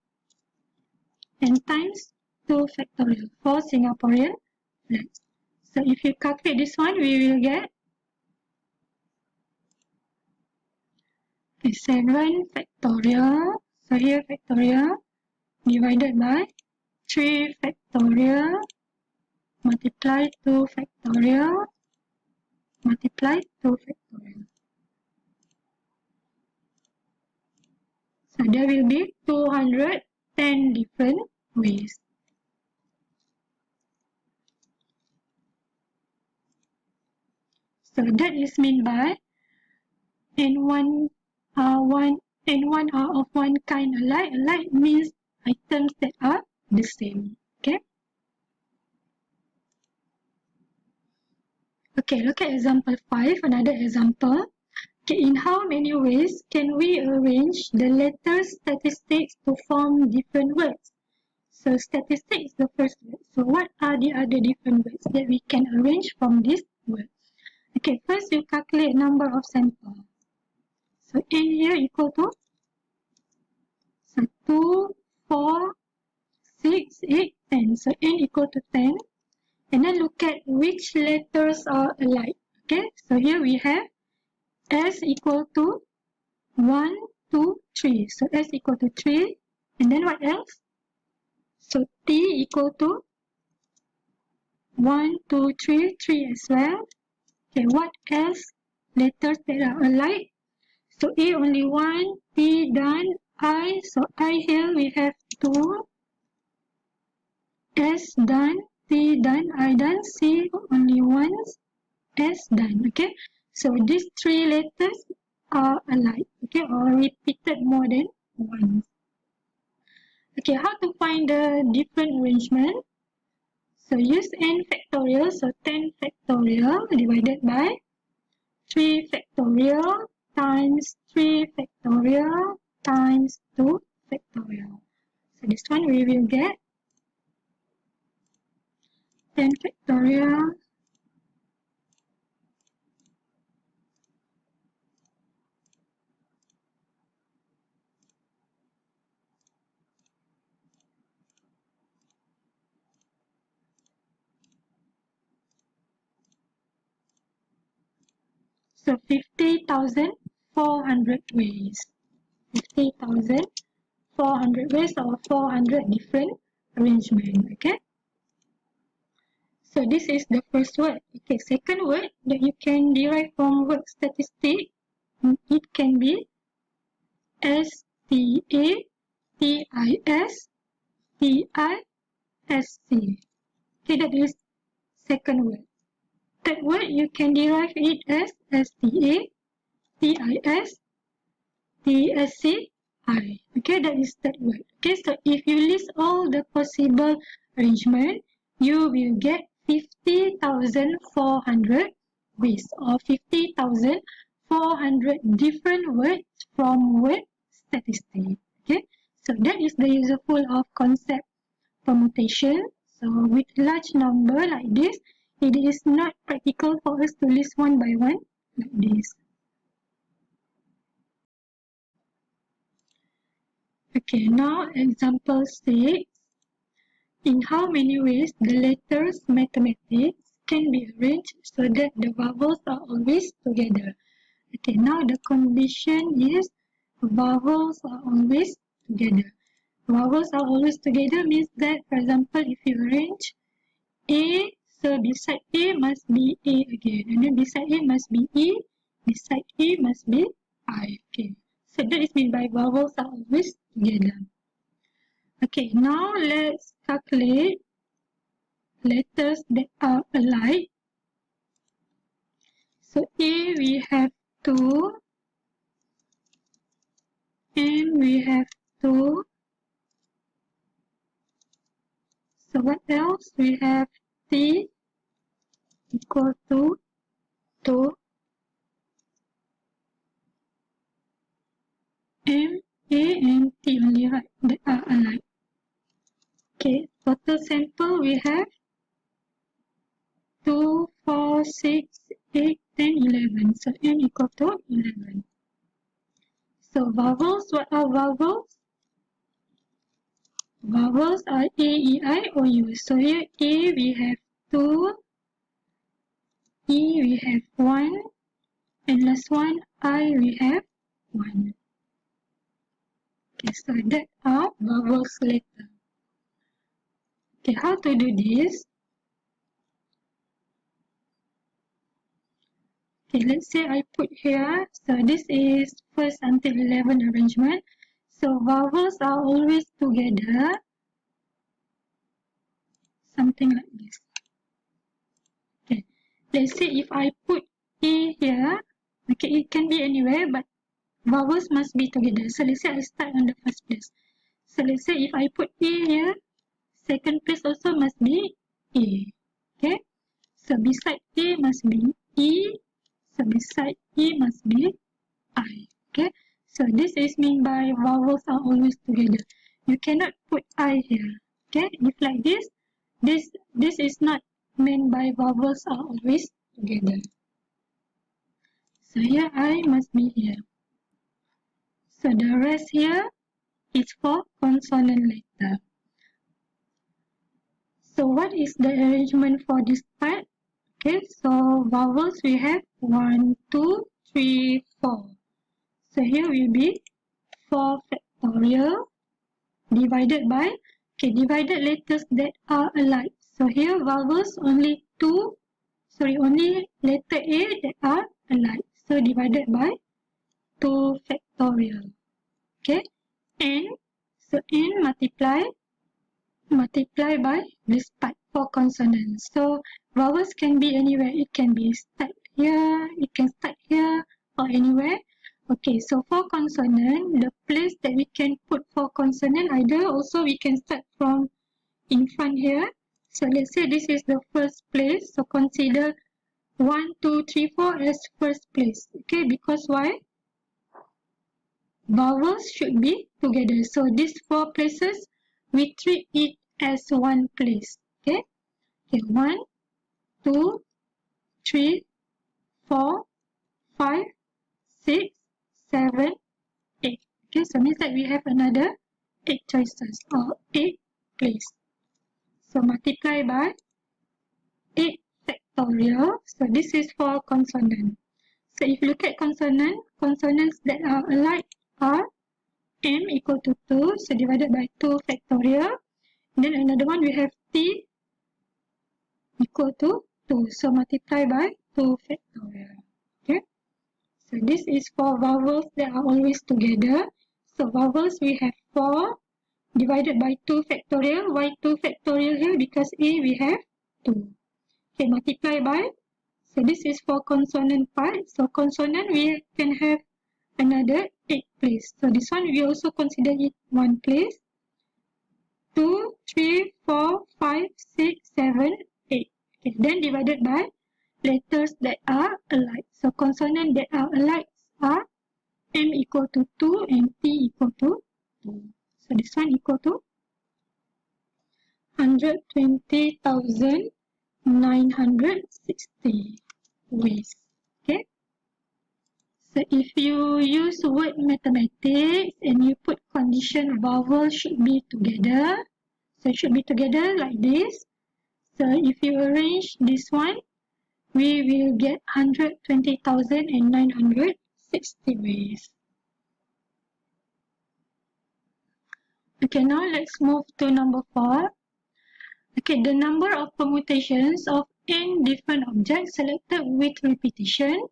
and times 2 factorial for Singaporean flags. So if you calculate this one, we will get 7 factorial. So here factorial divided by 3 factorial multiply 2 factorial multiply 2 factorial. So there will be 210 different ways. So that is meant by n1 are of one kind alike. Alike means items that are the same. Okay. Okay, look at example 5, another example. Okay, in how many ways can we arrange the letter statistics to form different words? So statistic is the first word. So what are the other different words that we can arrange from this word? Okay, first you calculate number of sample. So n here equal to 2, 4, 6, 8, 10. So n equal to 10. And then look at which letters are alike. Okay, so here we have S equal to 1, 2, 3. So S equal to 3. And then what else? So T equal to 1, 2, 3, 3 as well. Okay, what else? Letters that are alike. So A only 1, T done, I. So I here we have 2. S done, T done, I done, C only once, S done. Okay, so these three letters are alike. Okay, or repeated more than once. Okay, how to find the different arrangement? So use n factorial, so 10 factorial divided by 3 factorial times 3 factorial times 2 factorial. So this one we will get 10 factorial so 50,400 ways. 50,400 ways or 400 different arrangement. Okay. So this is the first word. Okay. Second word that you can derive from word statistic. It can be STATIS TISC. Okay, that is second word. Third word you can derive it as STA TIS TSCI. Okay, that is that word. Okay, so if you list all the possible arrangement, you will get 50,400 ways or 50,400 different words from word statistic. Okay, so that is the useful of concept permutation. So with large number like this, it is not practical for us to list one by one like this. Okay, now example 6. In how many ways the letters mathematics can be arranged so that the vowels are always together? Okay, now the condition is vowels are always together. Vowels are always together means that, for example, if you arrange A, so beside A must be A again, and then beside A must be E, beside E must be I. Okay, so that is meant by vowels are always together. Okay, now let's calculate letters that are alike. So A we have 2, N we have 2. So what else? We have T equal to 2, M, A and T only, right? That are alike. Okay, total sample we have 2, 4, 6, 8, 10, 11. So N equal to 11. So vowels, what are vowels? Vowels are A, E, I, O, U. So here A we have 2, E we have 1, and last one I we have 1. Okay, so that are vowels letter. Okay, how to do this? Okay, let's say I put here, so this is first until 11 arrangement. So vowels are always together, something like this. Okay, let's say if I put A here, okay, it can be anywhere, but vowels must be together. So let's say I start on the first place. So let's say if I put A here, second place also must be A. Okay, so beside A must be E, so beside E must be I. Okay, so this is meant by vowels are always together. You cannot put I here. Okay, if like this is not meant by vowels are always together. So here I must be here. So the rest here is for consonant letter. So what is the arrangement for this part? Okay, so vowels we have 1, 2, 3, 4. So here will be 4 factorial divided by, divided letters that are alike. So here vowels only only letter A that are alike. So divided by 2 factorial. Okay, and so n multiply by this part for consonants. So vowels can be anywhere. It can be start here, it can start here or anywhere. Okay, so for consonant, the place that we can put for consonant, either also we can start from in front here. So let's say this is the first place. So consider 1, 2, 3, 4 as first place. Okay, because why? Vowels should be together. So these 4 places, we treat it as one place. Okay, 1, 2, 3, 4, 5, 6, 7, 8. Okay, so means that we have another 8 choices or 8 place. So multiply by 8 factorial. So this is for consonant. So if you look at consonants that are alike are m equal to 2. So divided by 2 factorial. Then another one we have t equal to 2. So multiply by 2 factorial. Okay. So this is for vowels that are always together. So vowels we have 4 divided by 2 factorial. Why 2 factorial here? Because A we have 2. Okay, multiply by. So this is for consonant part. So consonant we can have another 8 place. So this one we also consider it one place. 2, 3, 4, 5, 6, 7, 8. Okay, then divided by letters that are alike. So consonants that are alike are m equal to 2 and t equal to 2. So this one equal to 120,960 ways. Okay. So if you use word mathematics and you put condition vowel should be together. So it should be together like this. So if you arrange this one, we will get 120,960 ways. Okay, now let's move to number 4. Okay, the number of permutations of n different objects selected with repetition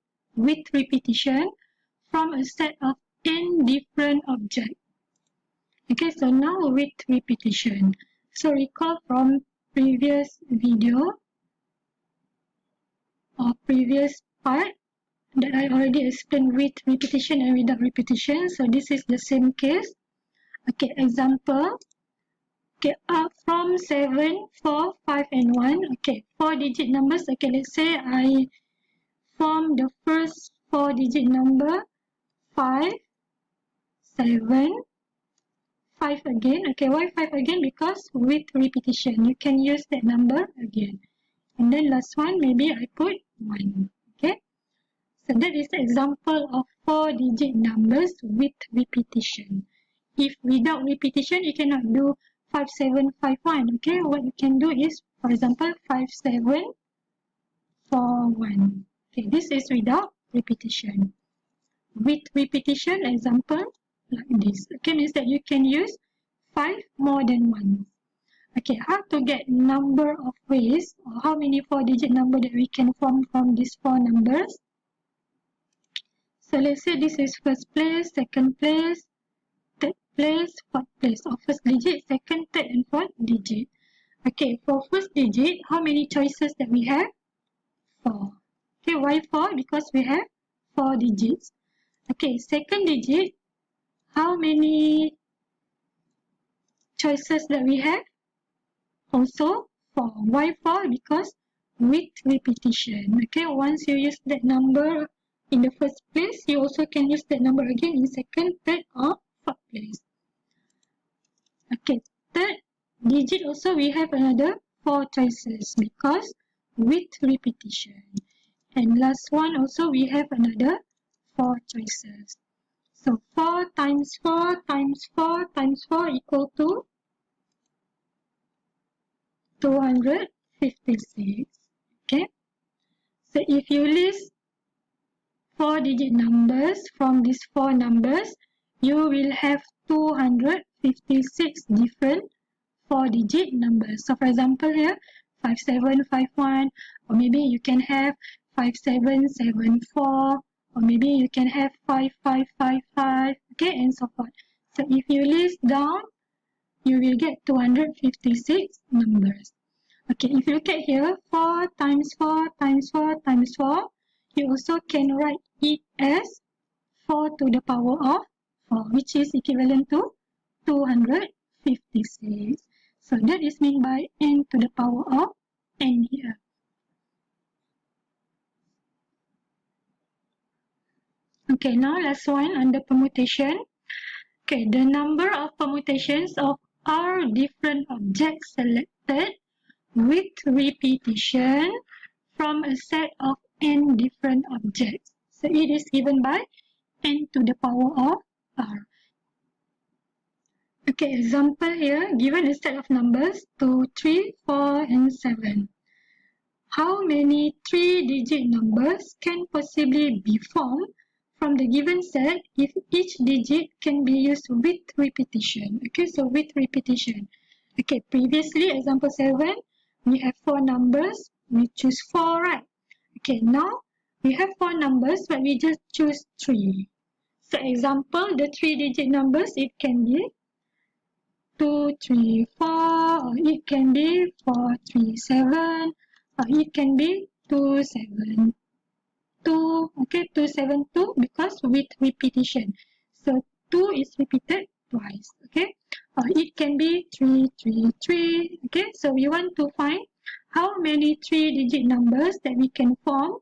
from a set of n different objects. Okay, so now with repetition. So recall from previous video or previous part that I already explained with repetition and without repetition. So this is the same case. Okay, example. Okay, from 7, 4, 5 and 1. Okay, 4-digit numbers. Okay, let's say I form the first 4-digit number 5, 7, 5 again. Okay, why 5 again? Because with repetition, you can use that number again. And then last one, maybe I put 1. Okay. So that is the example of 4-digit numbers with repetition. If without repetition, you cannot do 5751. Okay, what you can do is, for example, 5741. Okay, this is without repetition. With repetition, example like this. Okay, means that you can use 5 more than 1. Okay, how to get number of ways or how many 4-digit number that we can form from these 4 numbers? So let's say this is first place, second place, third place, fourth place. Or first digit, second, third and fourth digit. Okay, for first digit, how many choices that we have? 4. Okay, why 4? Because we have 4 digits. Okay, second digit, how many choices that we have? Also 4. Why 4? Because with repetition. Okay, once you use that number in the first place, you also can use that number again in second, third or fourth place. Okay, third digit also we have another 4 choices because with repetition. And last one also we have another 4 choices. So 4 times 4 times 4 times 4 equal to 256. Okay. So if you list 4-digit numbers from these 4 numbers, you will have 256 different 4-digit numbers. So for example here, 5751, or maybe you can have 5774, or maybe you can have 5555, okay, and so forth. So if you list down, you will get 256 numbers. Okay, if you look at here, 4 times 4 times 4 times 4, you also can write it as 4 to the power of 4, which is equivalent to 256. So that is meant by n to the power of n here. Okay, now last one under permutation. Okay, the number of permutations of r different objects selected with repetition from a set of n different objects. So it is given by n to the power of r. Okay, example here, given a set of numbers 2, 3, 4, and 7. How many 3-digit numbers can possibly be formed from the given set if each digit can be used with repetition? Okay, so with repetition. Okay, previously, example 7, we have 4 numbers, we choose 4, right? Okay, now we have 4 numbers, but we just choose 3. So example, the 3-digit numbers, it can be 2, 3, 4, or it can be 4, 3, 7, or it can be 2, 7, 2, okay, 2, 7, 2, because with repetition. So 2 is repeated twice, okay, or it can be 3, 3, 3, okay, so we want to find how many 3-digit numbers that we can form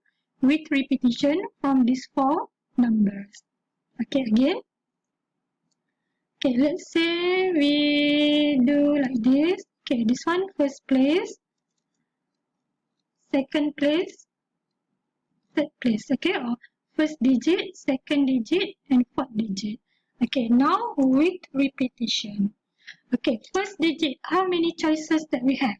with repetition from these 4 numbers. Okay, again. Okay, let's say we do like this. Okay, this one first place, second place, third place. Okay, or first digit, second digit, and fourth digit. Okay, now with repetition. Okay, first digit, how many choices that we have?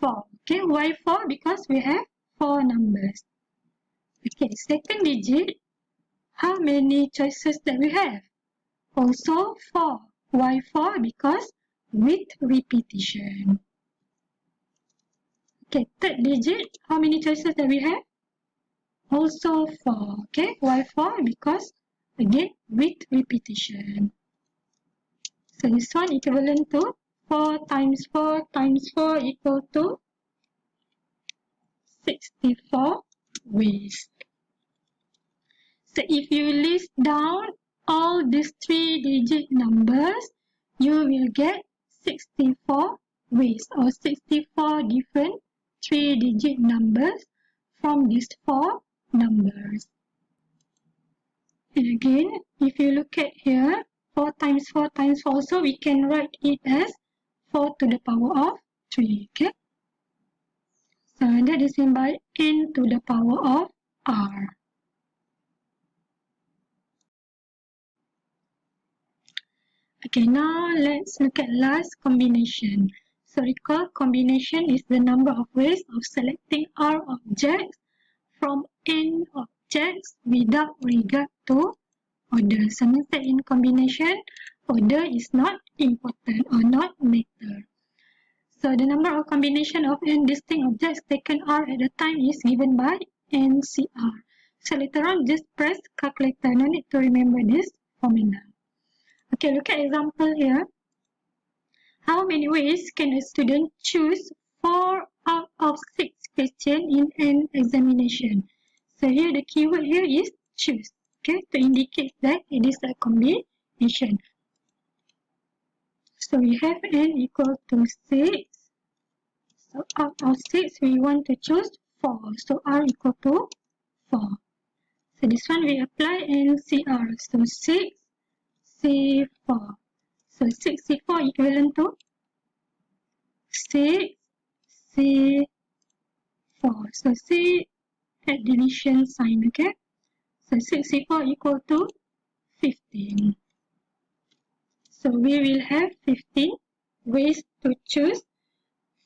4. Okay, why 4? Because we have 4 numbers. Okay, second digit, how many choices that we have? Also 4. Why 4? Because with repetition. Okay, third digit, how many choices that we have? Also 4. Okay, why 4? Because again with repetition. So this one equivalent to 4 times 4 times 4 equal to 64 ways. So if you list down all these 3-digit numbers, you will get 64 ways or 64 different 3-digit numbers from these 4 numbers. And again, if you look at here, 4 times 4 times 4, also we can write it as 4 to the power of 3. Okay? So that is meant by n to the power of r. Okay, now let's look at last combination. So recall, combination is the number of ways of selecting r objects from n objects without regard to order. So means that in combination, order is not important or not matter. So the number of combination of n distinct objects taken r at a time is given by NCR. So later on, just press calculator. No need to remember this formula. Okay, look at example here. How many ways can a student choose 4 out of 6 questions in an examination? So here the keyword here is choose. Okay, to indicate that it is a combination. So we have n equal to 6. So out of 6, we want to choose 4. So r equal to 4. So this one we apply NCR. So 6, C4. So 6C4 equivalent to 6C4. So C at division sign, okay? So 6C4 equal to 15. So we will have 15 ways to choose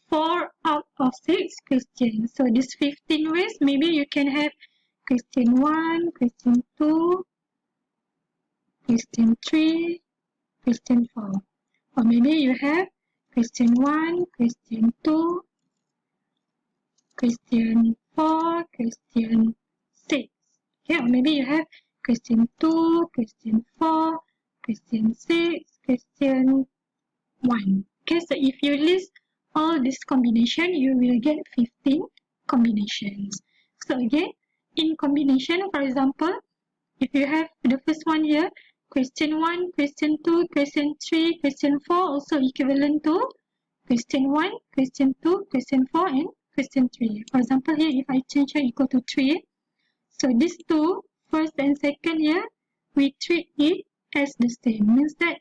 4 out of 6 questions. So these 15 ways, maybe you can have question 1, question 2, question 3, question 4. Or maybe you have question 1, question 2, question 4, question 6. Okay, or maybe you have question 2, question 4, question 6, question 1. Okay, so if you list all this combination, you will get 15 combinations. So again, in combination, for example, if you have the first one here, question 1, question 2, question 3, question 4 also equivalent to question 1, question 2, question 4 and question 3. For example, here if I change here equal to 3, so these two, first and second here, we treat it as the same. Means that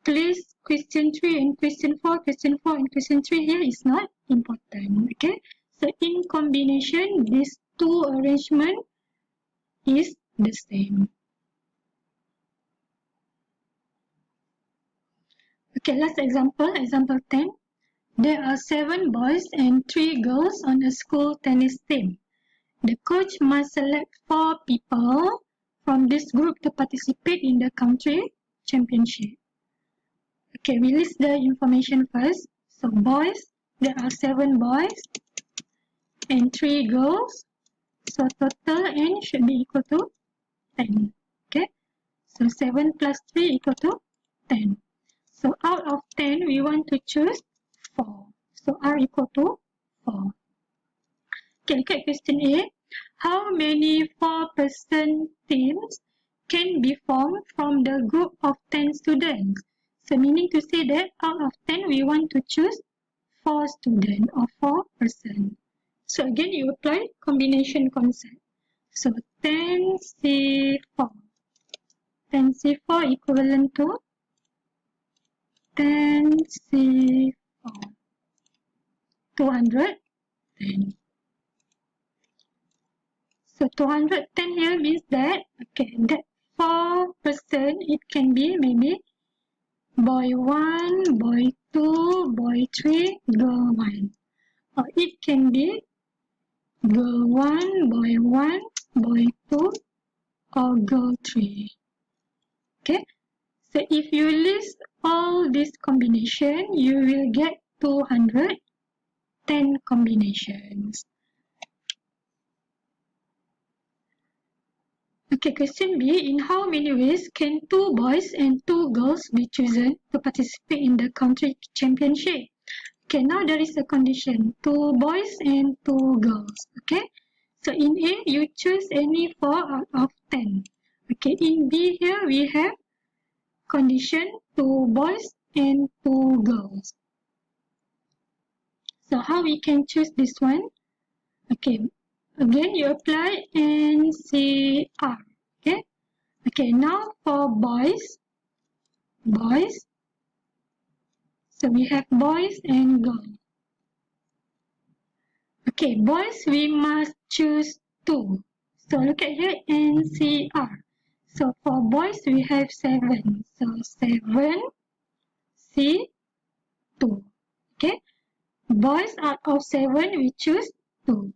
place question 3 and question 4 and question 3 here is not important. Okay, so in combination, these two arrangement is the same. Okay, last example, example 10. There are 7 boys and 3 girls on a school tennis team. The coach must select 4 people from this group to participate in the country championship. Okay, we list the information first. So boys, there are 7 boys and 3 girls. So total N should be equal to 10. Okay, so 7 plus 3 equal to 10. So out of 10, we want to choose 4. So R equal to 4. Okay, look at question A. How many 4-person teams can be formed from the group of 10 students? So meaning to say that out of 10, we want to choose 4 students or 4%. So again, you apply combination concept. So 10C4. 10C4 equivalent to 10C4. 210. So 210 here means that, okay, that 4%, it can be maybe boy 1, boy 2, boy 3, girl 1. Or it can be girl 1, boy 2, or girl 3. Okay, so if you list all these combination, you will get 210 combinations. Okay, question B. In how many ways can 2 boys and 2 girls be chosen to participate in the country championship? Okay, now there is a condition. 2 boys and 2 girls. Okay, so in A, you choose any 4 out of 10. Okay, in B here, we have condition 2 boys and 2 girls. So how we can choose this one? Okay, again, you apply NCR. Okay. Okay, now for boys. So we have boys and girls. Okay, boys, we must choose 2. So look at here, NCR. So for boys, we have 7. So 7C2. Okay, boys out of 7, we choose 2.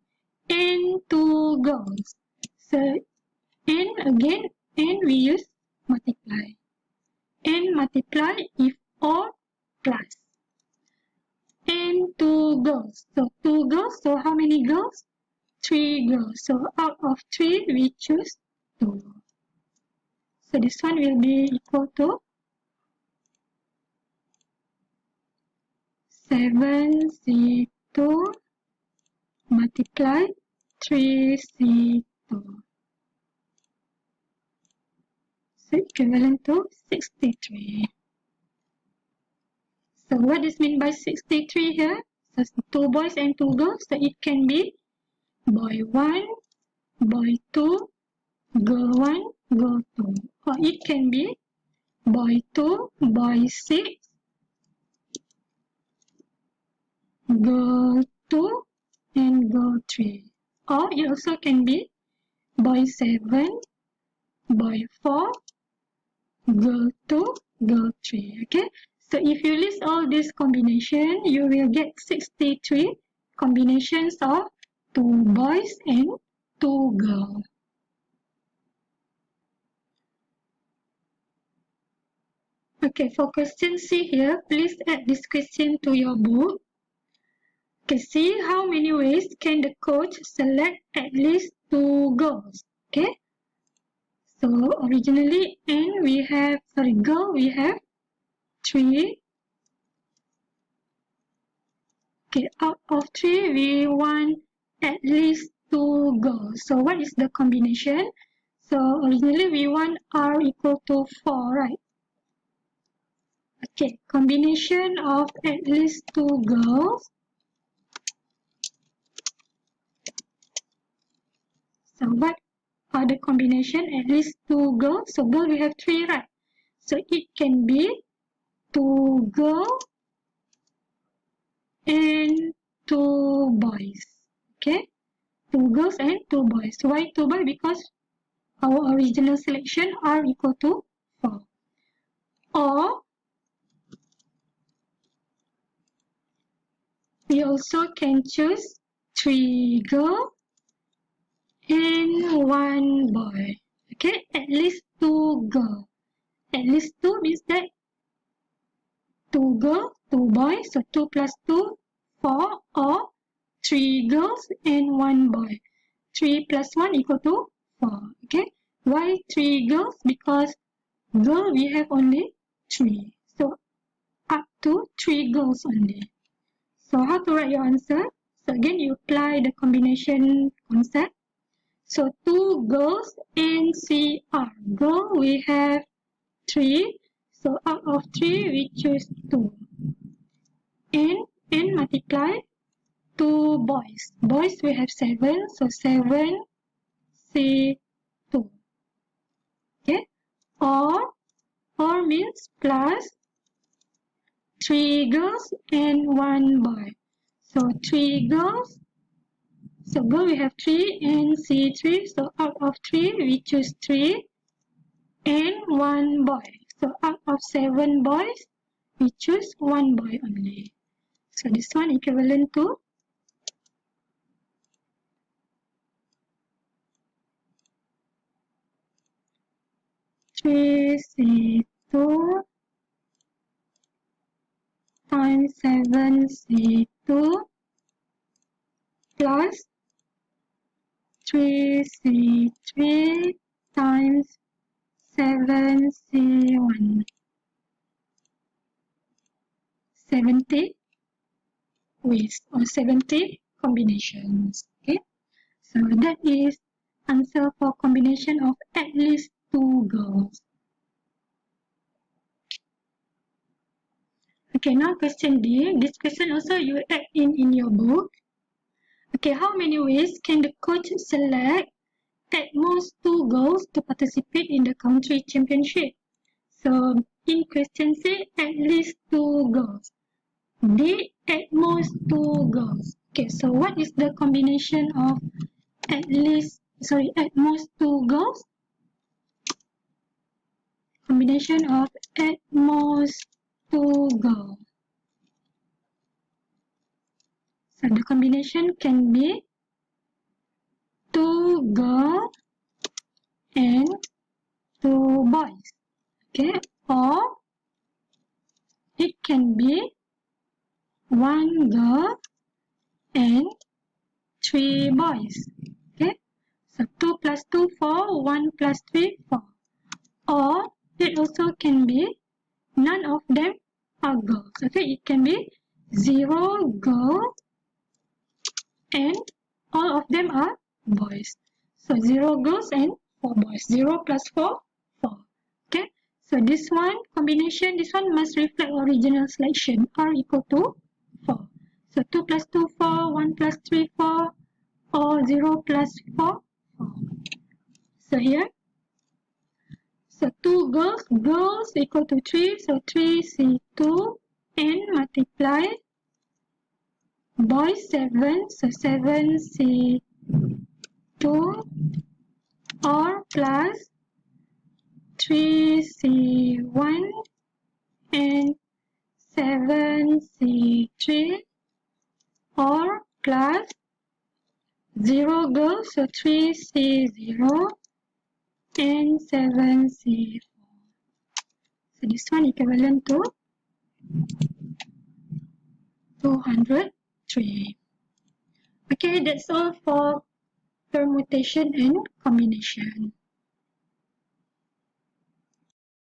And 2 girls. So N again, N we use multiply. N multiply if or plus. And 2 girls. So 2 girls. So how many girls? 3 girls. So out of 3, we choose 2. So this one will be equal to 7C2 multiply 3C2. So equivalent to 63. So what is meant by 63 here? So 2 boys and 2 girls. So it can be boy 1, boy 2, girl 1, girl 2. Or it can be boy 2, boy 6, girl 2, and girl 3. Or it also can be boy 7, boy 4, girl 2, girl 3. Okay, so if you list all these combinations, you will get 63 combinations of 2 boys and 2 girls. Okay, for question C here, please add this question to your book. Okay, see how many ways can the coach select at least 2 girls. Okay, so originally girl we have 3. Okay, out of 3 we want at least 2 girls. So what is the combination? So originally we want R equal to 4, right? Okay, combination of at least 2 girls. So what are the combination? At least 2 girls. So girl we have 3, right? So it can be 2 girls and 2 boys. Okay, 2 girls and 2 boys. Why 2 boys? Because our original selection R equal to 4. Or we also can choose 3 girls and 1 boy. Okay, at least 2 girls. At least 2 means that 2 girls, 2 boys, so 2 plus 2, 4, or 3 girls and 1 boy. 3 plus 1 equal to 4. Okay, why 3 girls? Because girl we have only 3. So up to 3 girls only. So how to write your answer? So again, you apply the combination concept. So 2 girls and CR. Girl we have 3. So out of 3 we choose 2. And multiply 2 boys. Boys we have 7. So 7 C2. Okay. Or means plus 3 girls and 1 boy. So 3 girls. So girl we have 3 and C3. So out of 3 we choose 3 and 1 boy. So out of 7 boys we choose 1 boy only. So this one equivalent to 3C2 times 7C2 plus 3C3 times 7C1. 70 ways or 70 combinations. Okay, so that is answer for combination of at least 2 girls. Okay, now question D. This question also you add in your book. Okay, how many ways can the coach select at most 2 girls to participate in the country championship? So in question C, at least 2 girls. D, at most 2 girls. Okay, so what is the combination of at most 2 girls? Combination of at most 2 girls. So the combination can be 2 girls and 2 boys. Okay, or it can be 1 girl and 3 boys. Okay, so 2 plus 2, 4, 1 plus 3, 4. Or it also can be none of them are girls. Okay, it can be 0 girl and all of them are boys. So 0 girls and 4 boys. 0 plus 4, 4. Okay, so this one combination, this one must reflect original selection. R equal to 4. So 2 plus 2, 4, 1 plus 3, 4, or 0 plus 4, 4. So here, So 2 girls equal to 3, so 3C2 and multiply boys 7, so 7C2 or plus 3C1 and 7C3 or plus 0 girls, so 3C0 and 7C4. So this one equivalent to 203. Okay, that's all for permutation and combination.